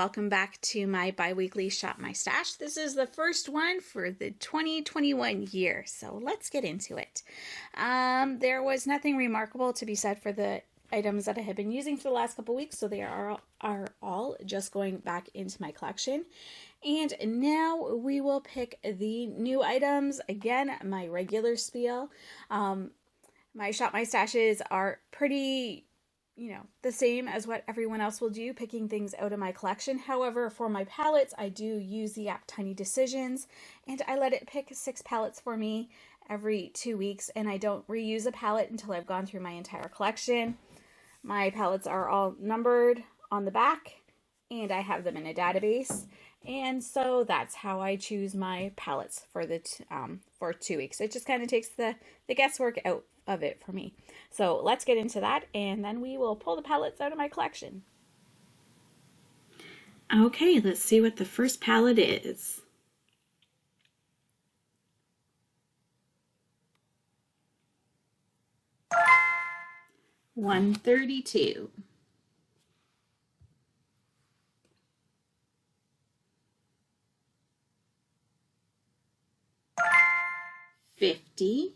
welcome back to my bi-weekly Shop My Stash. This is the first one for the 2021 year, so let's get into it. There was nothing remarkable to be said for the items that I have been using for the last couple weeks, so they are all just going back into my collection. And now we will pick the new items. Again, my regular spiel. My Shop My Stashes are pretty, the same as what everyone else will do, picking things out of my collection. However, for my palettes, I do use the app Tiny Decisions, and I let it pick 6 palettes for me every 2 weeks, and I don't reuse a palette until I've gone through my entire collection. My palettes are all numbered on the back, and I have them in a database, and so that's how I choose my palettes for the for 2 weeks. It just kind of takes the guesswork out of it for me. So let's get into that, and then we will pull the palettes out of my collection. Okay, let's see what the first palette is. $132. $50.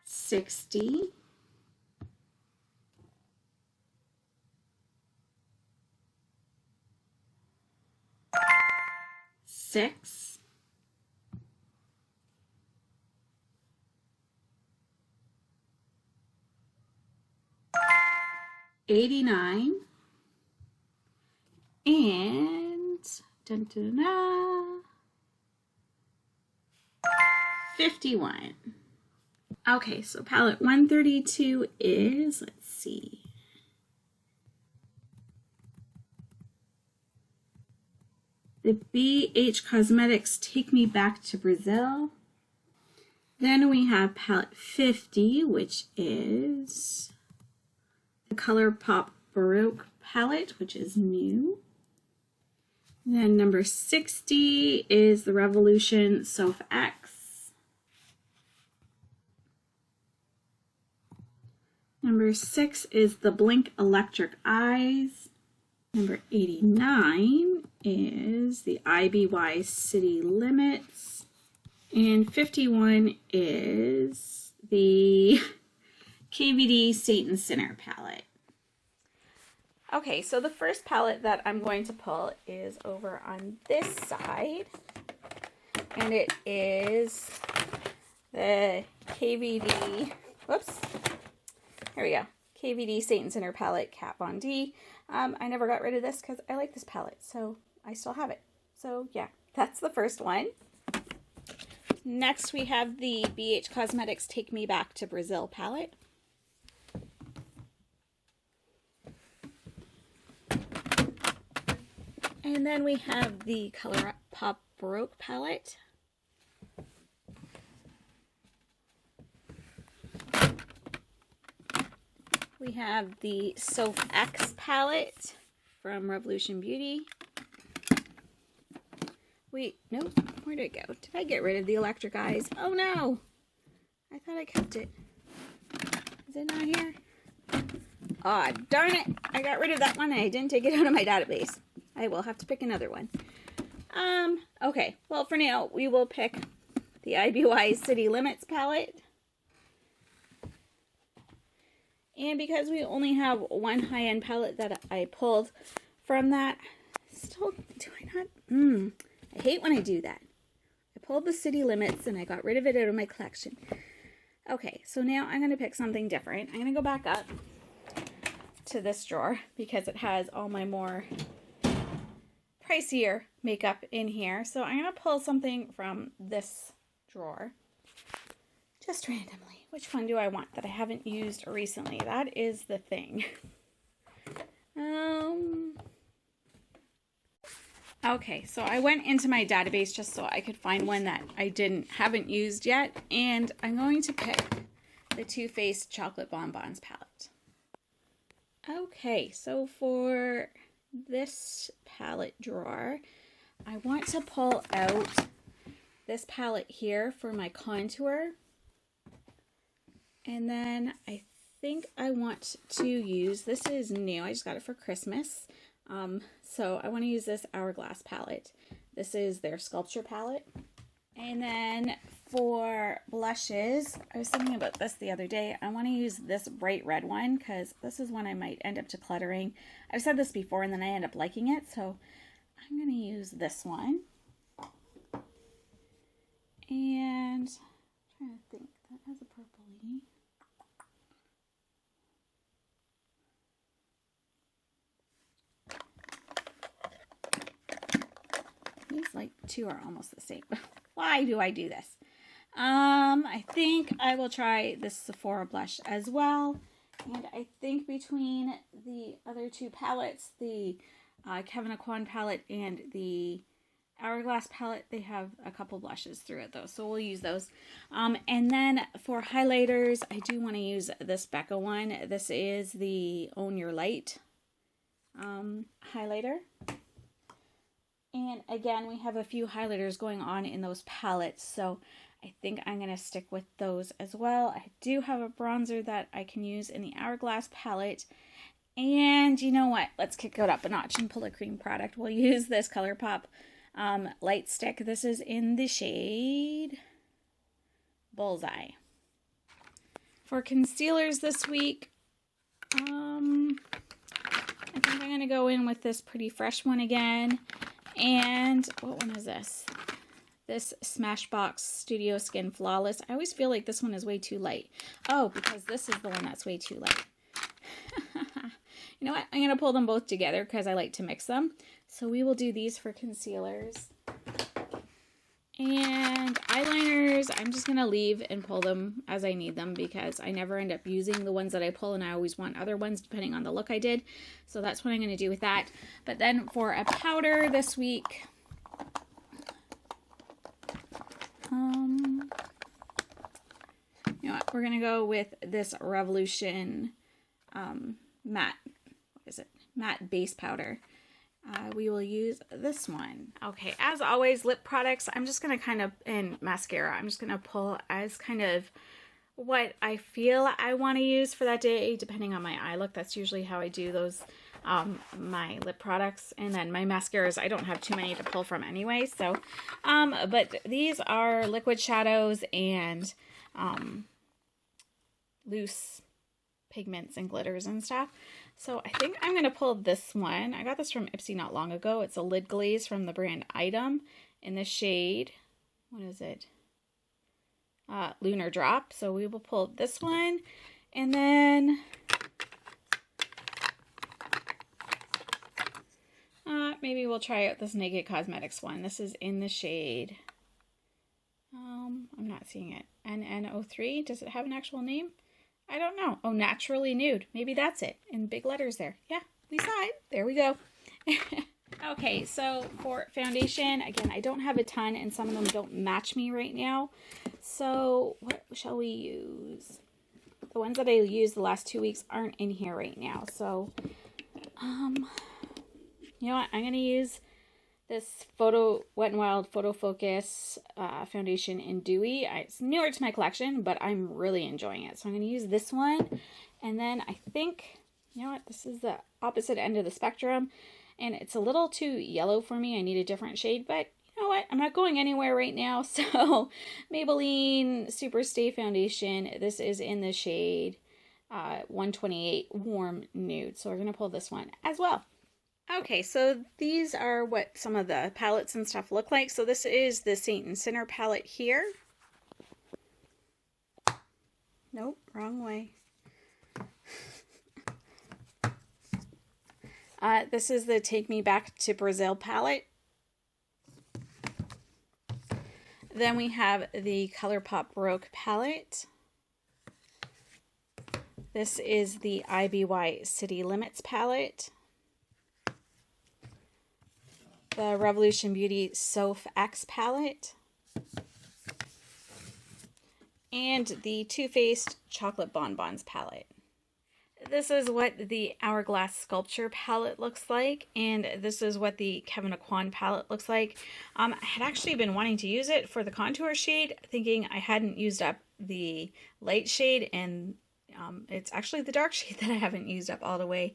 $60. $6. $89. And $51. Okay, so palette 132 is, let's see, the BH Cosmetics Take Me Back to Brazil. Then we have palette 50, which is the Colourpop Baroque palette, which is new. Then number 60 is the Revolution SophX. Number 6 is the Blink Electric Eyes. Number 89 is the IBY City Limits. And 51 is the KVD Satan Sinner palette. Okay, so the first palette that I'm going to pull is over on this side. And it is the KVD, whoops. Here we go. KVD Satan Sinner palette, Kat Von D. I never got rid of this because I like this palette, so I still have it. So yeah, that's the first one. Next we have the BH Cosmetics Take Me Back to Brazil palette. And then we have the Colourpop Baroque palette. We have the SophX palette from Revolution Beauty. Wait, no, where did it go? Did I get rid of the electric eyes? Oh no! I thought I kept it. Is it not here? Aw, darn it! I got rid of that one and I didn't take it out of my database. I will have to pick another one. Okay, well for now, we will pick the IBY City Limits palette. And because we only have one high-end palette that I pulled from that, still, do I not? I hate when I do that. I pulled the City Limits and I got rid of it out of my collection. Okay, so now I'm going to pick something different. I'm going to go back up to this drawer because it has all my more pricier makeup in here. So I'm going to pull something from this drawer, just randomly. Which one do I want that I haven't used recently? That is the thing. Okay, so I went into my database just so I could find one that I haven't used yet, and I'm going to pick the Too Faced Chocolate Bonbons palette. Okay, so for this palette drawer, I want to pull out this palette here for my contour. And then I think I want to use, this is new, I just got it for Christmas. So I want to use this Hourglass palette. This is their sculpture palette. And then for blushes, I was thinking about this the other day. I want to use this bright red one because this is one I might end up decluttering. I've said this before and then I end up liking it. So I'm going to use this one. And I'm trying to think, that has a purpley. These like two are almost the same. Why do I do this? I think I will try this Sephora blush as well. And I think between the other two palettes, the Kevyn Aucoin palette and the Hourglass palette, they have a couple blushes through it though, so we'll use those. And then for highlighters, I do want to use this Becca one. This is the Own Your Light highlighter. And again, we have a few highlighters going on in those palettes, so I think I'm going to stick with those as well. I do have a bronzer that I can use in the Hourglass palette. And you know what? Let's kick it up a notch and pull a cream product. We'll use this Colourpop light stick. This is in the shade Bullseye. For concealers this week, I think I'm going to go in with this Pretty Fresh one again. And what one is this? This Smashbox StudioSkin Flawless. I always feel like this one is way too light. Oh, because this is the one that's way too light. You know what? I'm going to pull them both together because I like to mix them. So we will do these for concealers. And eyeliners, I'm just going to leave and pull them as I need them because I never end up using the ones that I pull and I always want other ones depending on the look I did. So that's what I'm going to do with that. But then for a powder this week, you know what, we're going to go with this Revolution matte, what is it? Matte base powder. We will use this one. Okay, as always, lip products, I'm just going to kind of, and mascara, I'm just going to pull as kind of what I feel I want to use for that day, depending on my eye look. That's usually how I do those, my lip products. And then my mascaras, I don't have too many to pull from anyway. So, but these are liquid shadows and loose pigments and glitters and stuff. So I think I'm going to pull this one. I got this from Ipsy not long ago. It's a lid glaze from the brand Item in the shade, what is it? Lunar Drop. So we will pull this one. And then maybe we'll try out this Naked Cosmetics one. This is in the shade, I'm not seeing it, NN03. Does it have an actual name? I don't know. Oh, Naturally Nude. Maybe that's it. In big letters there. Yeah, we saw it. There we go. Okay, so for foundation, again, I don't have a ton and some of them don't match me right now. So what shall we use? The ones that I used the last 2 weeks aren't in here right now. So, you know what? I'm going to use this Wet n Wild PhotoFocus foundation in Dewy. It's newer to my collection, but I'm really enjoying it. So I'm going to use this one. And then I think, you know what, this is the opposite end of the spectrum. And it's a little too yellow for me. I need a different shade, but you know what? I'm not going anywhere right now. So Maybelline Superstay foundation. This is in the shade 128 Warm Nude. So we're going to pull this one as well. Okay, so these are what some of the palettes and stuff look like. So this is the Saint and Sinner palette here. Nope, wrong way. This is the Take Me Back to Brazil palette. Then we have the Colourpop Baroque palette. This is the IBY City Limits palette. The Revolution Beauty SophX palette. And the Too Faced Chocolate Bonbons palette. This is what the Hourglass Sculpture palette looks like, and this is what the Kevyn Aucoin palette looks like. I had actually been wanting to use it for the contour shade, thinking I hadn't used up the light shade, and it's actually the dark shade that I haven't used up all the way.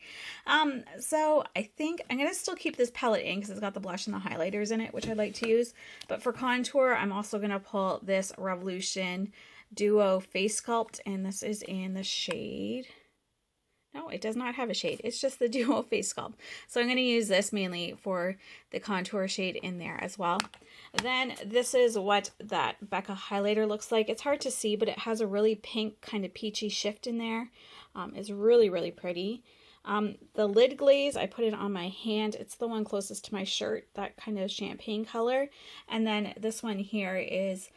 So I think I'm going to still keep this palette in because it's got the blush and the highlighters in it, which I like to use. But for contour, I'm also going to pull this Revolution Duo Face Sculpt, and this is in the shade... No, it does not have a shade. It's just the Duo Face Sculpt. So I'm going to use this mainly for the contour shade in there as well. Then this is what that Becca highlighter looks like. It's hard to see, but it has a really pink kind of peachy shift in there. It's really, really pretty. The lid glaze, I put it on my hand. It's the one closest to my shirt, that kind of champagne color. And then this one here is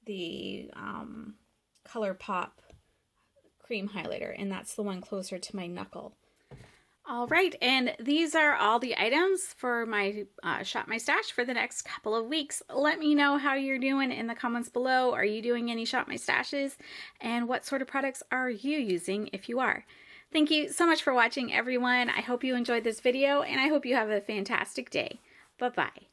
the Colourpop cream highlighter, and that's the one closer to my knuckle. All right, and these are all the items for my Shop My Stash for the next couple of weeks. Let me know how you're doing in the comments below. Are you doing any Shop My Stashes? And what sort of products are you using if you are? Thank you so much for watching, everyone. I hope you enjoyed this video, and I hope you have a fantastic day. Bye-bye.